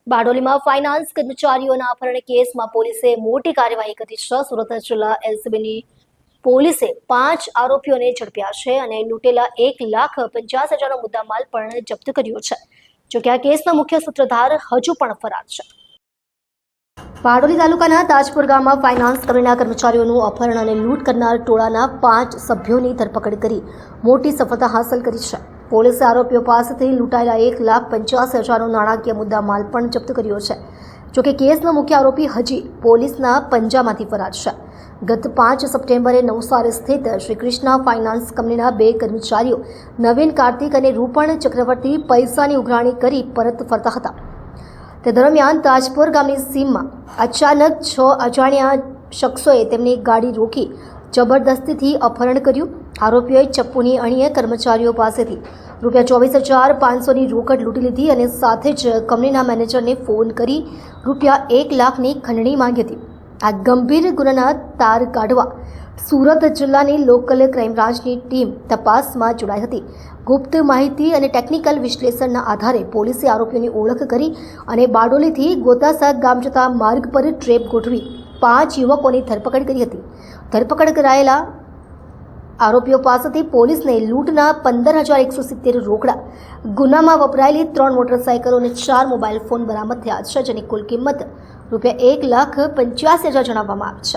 બારડોલીમાં finance કર્મચારીઓના અપહરણ કેસમાં પોલીસે મોટી કાર્યવાહી કરી છે। સુરત જિલ્લા એલસીબીની પોલીસે 5 આરોપીઓને ઝડપ્યા છે અને લૂંટેલા 1,50,000નો મુદ્દામાલ પણ જપ્ત કર્યો છે। જોકે આ કેસના મુખ્ય સૂત્રધાર હજુ પણ ફરાર છે। બારડોલી તાલુકાના તાજપુર ગામમાં ફાઇનાન્સ કંપનીના કર્મચારીઓનું અપહરણ અને લૂંટ કરનાર ટોળાના 5 સભ્યોની ધરપકડ કરી મોટી સફળતા હાંસલ કરી છે। પોલીસે આરોપીઓ પાસેથી લૂંટાયેલા 1,50,000નો નાણાકીય મુદ્દામાલ પણ જપ્ત કર્યો છે। જોકે કેસનો મુખ્ય આરોપી હજી પોલીસના પંજામાંથી ફરાર છે। ગત 5 સપ્ટેમ્બરે નવસારી સ્થિત શ્રી કૃષ્ણા ફાઇનાન્સ કંપનીના 2 કર્મચારીઓ નવીન કાર્તિક અને રૂપણ ચક્રવર્તી પૈસાની ઉઘરાણી કરી પરત ફરતા હતા। તે દરમિયાન તાજપુર ગામની સીમમાં અચાનક 6 અજાણ્યા શખ્સોએ તેમની ગાડી રોકી જબરદસ્તીથી અપહરણ કર્યું। આરોપીઓએ ચપ્પુની અણીએ કર્મચારીઓ પાસેથી ₹24,500ની રોકડ લૂંટી લીધી અને સાથે જ કંપનીના મેનેજરને ફોન કરી ₹1 લાખની ખંડણી માંગી હતી। આ ગંભીર ગુનાના તાર કાઢવા સુરત જિલ્લાની લોકલ ક્રાઇમ બ્રાન્ચની ટીમ તપાસમાં જોડાઈ હતી। ગુપ્ત માહિતી અને ટેકનિકલ વિશ્લેષણના આધારે પોલીસે આરોપીઓની ઓળખ કરી અને બારડોલીથી ગોતાસા ગામ જતા માર્ગ પર ટ્રેપ ગોઠવી 5 યુવકોની ધરપકડ કરી હતી। ધરપકડ કરાયેલા આરોપીઓ પાસેથી પોલીસને લૂંટના 15,170 રોકડા, ગુનામાં વપરાયેલી 3 મોટરસાયકલો અને 4 મોબાઈલ ફોન બરામદ થયા છે, જેની કુલ કિંમત ₹1,85,000 જણાવવામાં આવી છે।